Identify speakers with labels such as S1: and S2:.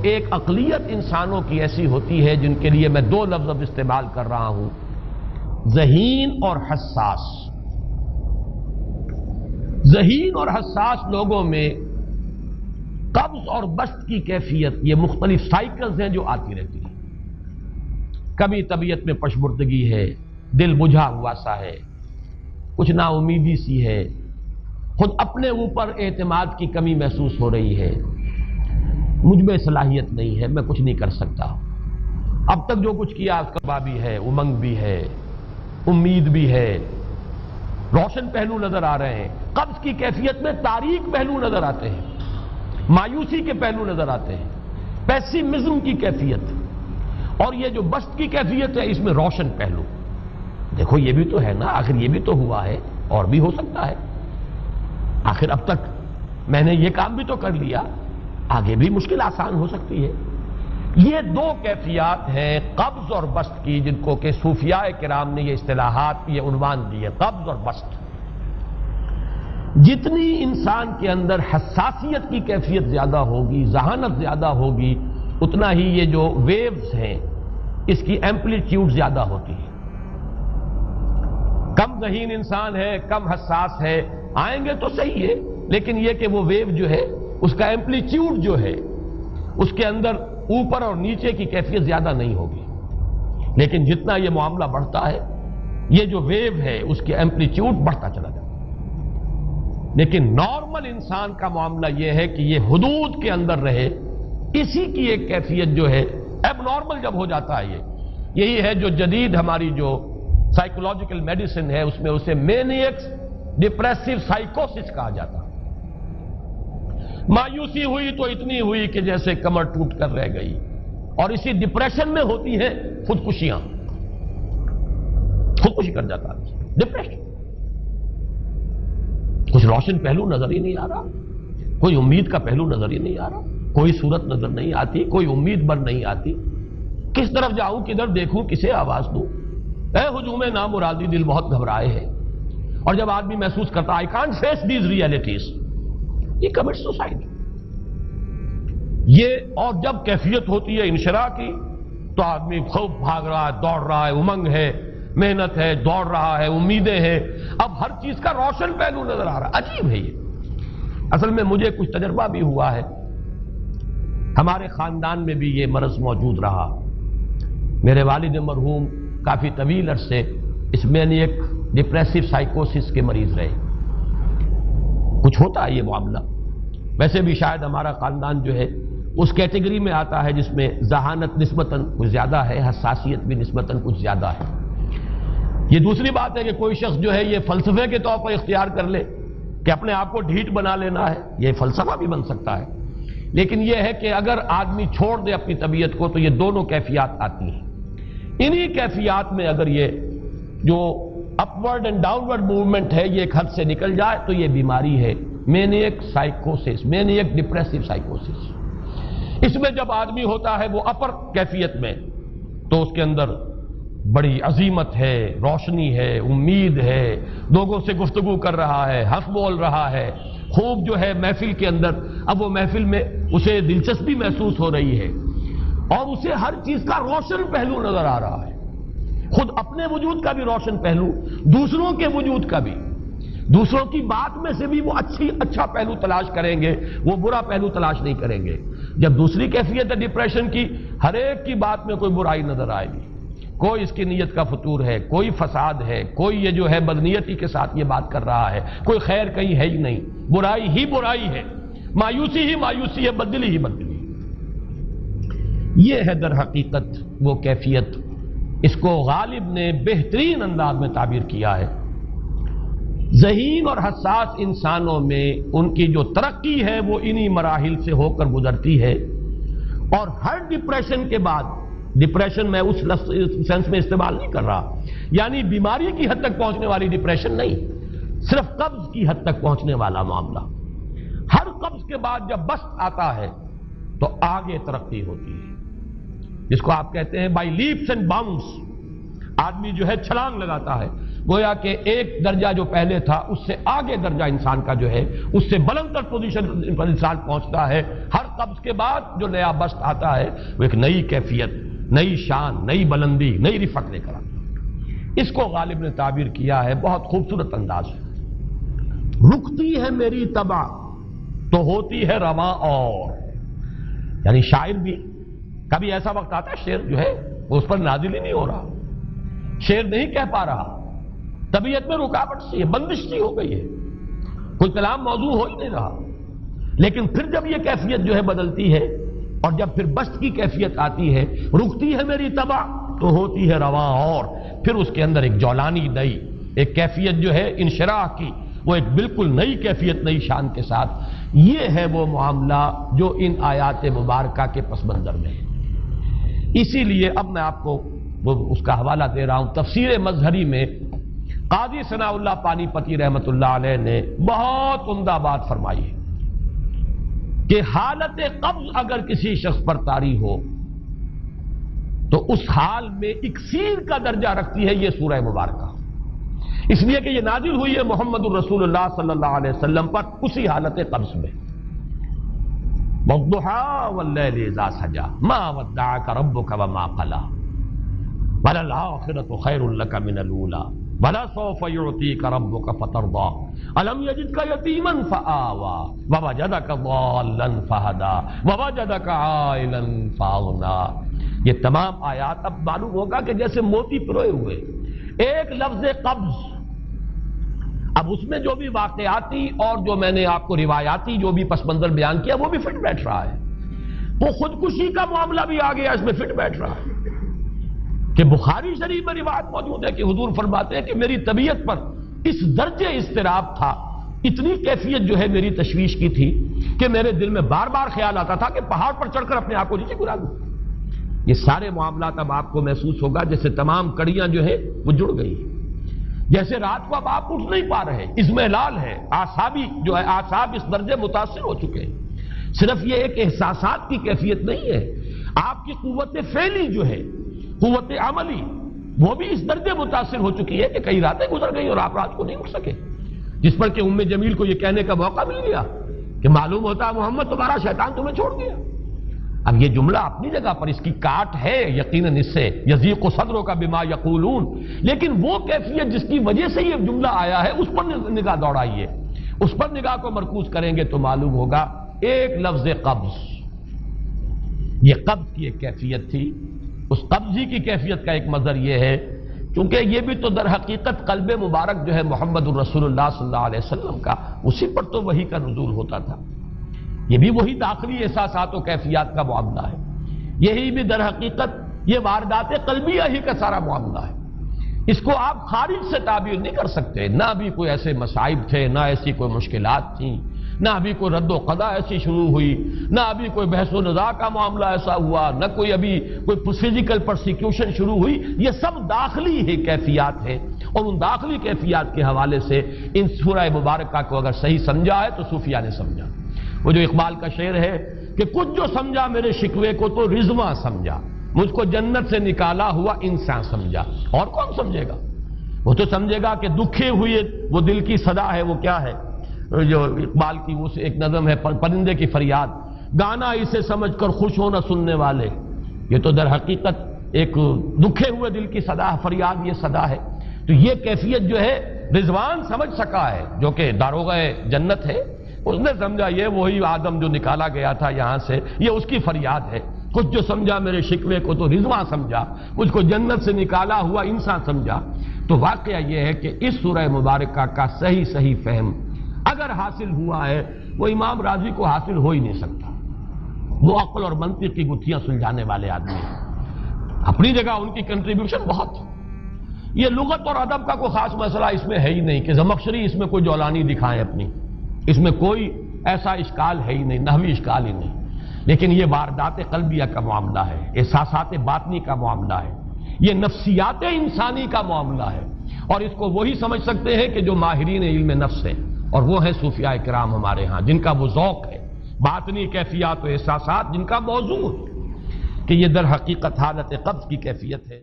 S1: ایک اقلیت انسانوں کی ایسی ہوتی ہے جن کے لیے میں دو لفظ اب استعمال کر رہا ہوں، ذہین اور حساس۔ ذہین اور حساس لوگوں میں قبض اور بسط کی کیفیت، یہ مختلف سائیکلز ہیں جو آتی رہتی ہیں۔ کبھی طبیعت میں پشمردگی ہے، دل بجھا ہوا سا ہے، کچھ نا امیدی سی ہے، خود اپنے اوپر اعتماد کی کمی محسوس ہو رہی ہے، مجھ میں صلاحیت نہیں ہے، میں کچھ نہیں کر سکتا، اب تک جو کچھ کیا اس کا بھی ہے، امنگ بھی ہے، امید بھی ہے، روشن پہلو نظر آ رہے ہیں۔ قبض کی کیفیت میں تاریک پہلو نظر آتے ہیں، مایوسی کے پہلو نظر آتے ہیں، پیسیمزم کی کیفیت، اور یہ جو بسط کی کیفیت ہے اس میں روشن پہلو۔ دیکھو یہ بھی تو ہے نا، آخر یہ بھی تو ہوا ہے، اور بھی ہو سکتا ہے، آخر اب تک میں نے یہ کام بھی تو کر لیا، آگے بھی مشکل آسان ہو سکتی ہے۔ یہ دو کیفیات ہیں قبض اور بسط کی، جن کو کہ صوفیاء کرام نے یہ اصطلاحات، یہ عنوان دیے، قبض اور بسط۔ جتنی انسان کے اندر حساسیت کی کیفیت زیادہ ہوگی، ذہانت زیادہ ہوگی، اتنا ہی یہ جو ویوز ہیں اس کی ایمپلیٹیوڈ زیادہ ہوتی ہے۔ کم ذہین انسان ہے، کم حساس ہے، آئیں گے تو صحیح ہے، لیکن یہ کہ وہ ویو جو ہے اس کا ایمپلیٹیوڈ جو ہے اس کے اندر اوپر اور نیچے کی کیفیت زیادہ نہیں ہوگی۔ لیکن جتنا یہ معاملہ بڑھتا ہے، یہ جو ویو ہے اس کی ایمپلیٹیوڈ بڑھتا چلا جاتا ہے۔ لیکن نارمل انسان کا معاملہ یہ ہے کہ یہ حدود کے اندر رہے، اسی کی ایک کیفیت جو ہے اب نارمل جب ہو جاتا ہے، یہی ہے جو جدید ہماری جو سائیکولوجیکل میڈیسن ہے اس میں اسے مینیکس ڈپریسو سائیکوسس کہا جاتا ہے۔ مایوسی ہوئی تو اتنی ہوئی کہ جیسے کمر ٹوٹ کر رہ گئی، اور اسی ڈپریشن میں ہوتی ہیں خودکشیاں، خودکشی کر جاتا ہے ڈپریشن۔ کچھ روشن پہلو نظر ہی نہیں آ رہا، کوئی امید کا پہلو نظر ہی نہیں آ رہا، کوئی صورت نظر نہیں آتی، کوئی امید بر نہیں آتی، کس طرف جاؤں، کدھر دیکھوں، کسے آواز دوں، اے ہجوم نامرادی دل بہت گھبرائے ہے۔ اور جب آدمی محسوس کرتا I can't face these realities، یہ commits suicide۔ یہ اور جب کیفیت ہوتی ہے انشراح کی تو آدمی خوب بھاگ رہا ہے، دوڑ رہا ہے، امنگ ہے، محنت ہے، دوڑ رہا ہے، امیدیں ہیں، اب ہر چیز کا روشن پہلو نظر آ رہا ہے۔ عجیب ہے یہ۔ اصل میں مجھے کچھ تجربہ بھی ہوا ہے، ہمارے خاندان میں بھی یہ مرض موجود رہا۔ میرے والد مرحوم کافی طویل عرصے اس مینیک ڈپریسو سائیکوسس کے مریض رہے۔ کچھ ہوتا ہے یہ معاملہ، ویسے بھی شاید ہمارا خاندان جو ہے اس کیٹیگری میں آتا ہے جس میں ذہانت نسبتاً کچھ زیادہ ہے، حساسیت بھی نسبتاً کچھ زیادہ ہے۔ یہ دوسری بات ہے کہ کوئی شخص جو ہے یہ فلسفے کے طور پر اختیار کر لے کہ اپنے آپ کو ڈھیٹ بنا لینا ہے، یہ فلسفہ بھی بن سکتا ہے، لیکن یہ ہے کہ اگر آدمی چھوڑ دے اپنی طبیعت کو تو یہ دونوں کیفیات آتی ہیں۔ انہی کیفیات میں اگر یہ جو اپورڈ اینڈ ڈاؤنورڈ موومنٹ ہے یہ ایک حد سے نکل جائے تو یہ بیماری ہے مینیک سائیکوسس، مینیک ڈپریسو سائیکوسس۔ اس میں جب آدمی ہوتا ہے وہ اپر کیفیت میں تو اس کے اندر بڑی عظیمت ہے، روشنی ہے، امید ہے، لوگوں سے گفتگو کر رہا ہے، حق بول رہا ہے، خوب جو ہے محفل کے اندر، اب وہ محفل میں اسے دلچسپی محسوس ہو رہی ہے اور اسے ہر چیز کا روشن پہلو نظر آ رہا ہے، خود اپنے وجود کا بھی روشن پہلو، دوسروں کے وجود کا بھی، دوسروں کی بات میں سے بھی وہ اچھا پہلو تلاش کریں گے، وہ برا پہلو تلاش نہیں کریں گے۔ جب دوسری کیفیت ہے ڈپریشن کی، ہر ایک کی بات میں کوئی برائی نظر آئے گی، کوئی اس کی نیت کا فطور ہے، کوئی فساد ہے، کوئی یہ جو ہے بدنیتی کے ساتھ یہ بات کر رہا ہے، کوئی خیر کہیں ہے ہی نہیں، برائی ہی برائی ہے، مایوسی ہی مایوسی ہے، بدلی ہی بدلی۔ یہ ہے در حقیقت وہ کیفیت، اس کو غالب نے بہترین انداز میں تعبیر کیا ہے۔ ذہین اور حساس انسانوں میں ان کی جو ترقی ہے وہ انہی مراحل سے ہو کر گزرتی ہے، اور ہر ڈپریشن کے بعد، ڈپریشن میں اس سینس میں استعمال نہیں کر رہا یعنی بیماری کی حد تک پہنچنے والی ڈپریشن نہیں، صرف قبض کی حد تک پہنچنے والا معاملہ۔ ہر قبض کے بعد جب بسط آتا ہے تو آگے ترقی ہوتی ہے، جس کو آپ کہتے ہیں بائی لیپس اینڈ باؤنڈس، آدمی جو ہے چھلانگ لگاتا ہے، گویا کہ ایک درجہ جو پہلے تھا اس سے آگے درجہ انسان کا جو ہے اس سے بلند تر پوزیشن پر انسان پہنچتا ہے. ہر قبض کے بعد جو نیا بست آتا ہے وہ ایک نئی کیفیت، نئی شان، نئی بلندی، نئی رفعت لے کر آتا ہے. اس کو غالب نے تعبیر کیا ہے بہت خوبصورت انداز ہے. رکتی ہے میری طبع تو ہوتی ہے رواں اور، یعنی شاعر بھی کبھی ایسا وقت آتا ہے شعر جو ہے وہ اس پر نازل ہی نہیں ہو رہا، شعر نہیں کہہ پا رہا، طبیعت میں رکاوٹ سی ہے، بندش سی ہو گئی ہے، کوئی کلام موضوع ہو ہی نہیں رہا. لیکن پھر جب یہ کیفیت جو ہے بدلتی ہے اور جب پھر بست کی کیفیت آتی ہے، رکتی ہے میری طبع تو ہوتی ہے رواں اور، پھر اس کے اندر ایک جولانی نئی ایک کیفیت جو ہے انشراح کی، وہ ایک بالکل نئی کیفیت، نئی شان کے ساتھ. یہ ہے وہ معاملہ جو ان آیات مبارکہ کے پس منظر میں ہے. اسی لیے اب میں آپ کو اس کا حوالہ دے رہا ہوں. تفسیر مظہری میں قاضی ثناء اللہ پانی پتی رحمت اللہ علیہ نے بہت عمدہ بات فرمائی ہے کہ حالت قبض اگر کسی شخص پر طاری ہو تو اس حال میں اکسیر کا درجہ رکھتی ہے یہ سورہ مبارکہ، اس لیے کہ یہ نازل ہوئی ہے محمد الرسول اللہ صلی اللہ علیہ وسلم پر اسی حالت قبض میں. وَالضُّحَىٰ وَاللَّيْلِ إِذَا سَجَىٰ مَا وَدَّعَكَ رَبُّكَ وَمَا قَلَىٰ وَلَلْآخِرَةُ خَيْرٌ لَكَ مِنَ الْأُولَىٰ وَلَسَوْفَ يُعْطِيكَ رَبُّكَ فَتَرْضَىٰ أَلَمْ يَجِدْكَ يَتِيمًا فَآوَىٰ وَوَجَدَكَ ضَالًّا فَهَدَىٰ وَوَجَدَكَ عَائِلًا فَأَغْنَىٰ. یہ تمام آیات اب معلوم ہوگا کہ جیسے موتی پروئے ہوئے. ایک لفظ قبض، اب اس میں جو بھی واقعاتی اور جو میں نے آپ کو روایاتی جو بھی پس منظر بیان کیا وہ بھی فٹ بیٹھ رہا ہے. وہ خودکشی کا معاملہ بھی آ گیا، اس میں فٹ بیٹھ رہا ہے کہ بخاری شریف میں روایت موجود ہے کہ حضور فرماتے ہیں کہ میری طبیعت پر اس درجے اضطراب تھا، اتنی کیفیت جو ہے میری تشویش کی تھی کہ میرے دل میں بار بار خیال آتا تھا کہ پہاڑ پر چڑھ کر اپنے آپ کو نیچے گرا دوں. یہ سارے معاملات اب آپ کو محسوس ہوگا جیسے تمام کڑیاں جو ہیں وہ جڑ گئی، جیسے رات کو اب آپ اٹھ نہیں پا رہے، اضمحلال ہے، اعصابی جو ہے اعصاب اس درجے متاثر ہو چکے ہیں. صرف یہ ایک احساسات کی کیفیت نہیں ہے، آپ کی قوت فعلی جو ہے، قوت عملی، وہ بھی اس درجے متاثر ہو چکی ہے کہ کئی راتیں گزر گئی اور آپ رات کو نہیں اٹھ سکے، جس پر کہ ام جمیل کو یہ کہنے کا موقع مل گیا کہ معلوم ہوتا ہے محمد تمہارا شیطان تمہیں چھوڑ گیا. اب یہ جملہ اپنی جگہ پر اس کی کاٹ ہے یقیناً، اس سے یضیق صدرک بما یقولون، لیکن وہ کیفیت جس کی وجہ سے یہ جملہ آیا ہے اس پر نگاہ دوڑائیے، اس پر نگاہ کو مرکوز کریں گے تو معلوم ہوگا ایک لفظ قبض، یہ قبض کی ایک کیفیت تھی. اس قبضی کی کیفیت کا ایک مظہر یہ ہے چونکہ یہ بھی تو در حقیقت قلب مبارک جو ہے محمد الرسول اللہ صلی اللہ علیہ وسلم کا، اسی پر تو وحی کا نزول ہوتا تھا. یہ بھی وہی داخلی احساسات و کیفیات کا معاملہ ہے، یہی بھی در حقیقت یہ واردات قلبیہ ہی کا سارا معاملہ ہے. اس کو آپ خارج سے تعبیر نہیں کر سکتے، نہ ابھی کوئی ایسے مصائب تھے، نہ ایسی کوئی مشکلات تھیں، نہ ابھی کوئی رد و قضا ایسی شروع ہوئی، نہ ابھی کوئی بحث و نزاع کا معاملہ ایسا ہوا، نہ کوئی ابھی کوئی فزیکل پرسیکیوشن شروع ہوئی. یہ سب داخلی ہی کیفیات ہیں، اور ان داخلی کیفیات کے حوالے سے ان سورہ مبارکہ کو اگر صحیح سمجھا ہے تو صوفیہ نے سمجھا. وہ جو اقبال کا شعر ہے کہ کچھ جو سمجھا میرے شکوے کو تو رضواں سمجھا، مجھ کو جنت سے نکالا ہوا انسان سمجھا. اور کون سمجھے گا؟ وہ تو سمجھے گا کہ دکھے ہوئے وہ دل کی صدا ہے، وہ کیا ہے جو اقبال کی وہ ایک نظم ہے پرندے کی فریاد، گانا اسے سمجھ کر خوش ہونا سننے والے. یہ تو در حقیقت ایک دکھے ہوئے دل کی صدا، فریاد یہ صدا ہے. تو یہ کیفیت جو ہے رضوان سمجھ سکا ہے جو کہ داروغہ جنت ہے، اس نے سمجھا یہ وہی آدم جو نکالا گیا تھا یہاں سے، یہ اس کی فریاد ہے. کچھ جو سمجھا میرے شکوے کو تو رضواں سمجھا، مجھ کو جنت سے نکالا ہوا انسان سمجھا. تو واقعہ یہ ہے کہ اس سورہ مبارکہ کا صحیح فہم اگر حاصل ہوا ہے وہ امام راضی کو حاصل ہو ہی نہیں سکتا. وہ عقل اور منطق کی گتھیاں سلجھانے والے آدمی ہیں، اپنی جگہ ان کی کنٹریبیوشن بہت. یہ لغت اور ادب کا کوئی خاص مسئلہ اس میں ہے ہی نہیں کہ زمخشری اس میں کوئی جولانی دکھائیں اپنی، اس میں کوئی ایسا اشکال ہے ہی نہیں، نحوی اشکال ہی نہیں. لیکن یہ واردات قلبیہ کا معاملہ ہے، احساسات باطنی کا معاملہ ہے، یہ نفسیات انسانی کا معاملہ ہے. اور اس کو وہی سمجھ سکتے ہیں کہ جو ماہرین علم نفس ہیں، اور وہ ہیں صوفیاء کرام ہمارے ہاں، جن کا وہ ذوق ہے، باطنی کیفیات و احساسات جن کا موضوع ہے کہ یہ در حقیقت حالت قبض کی کیفیت ہے.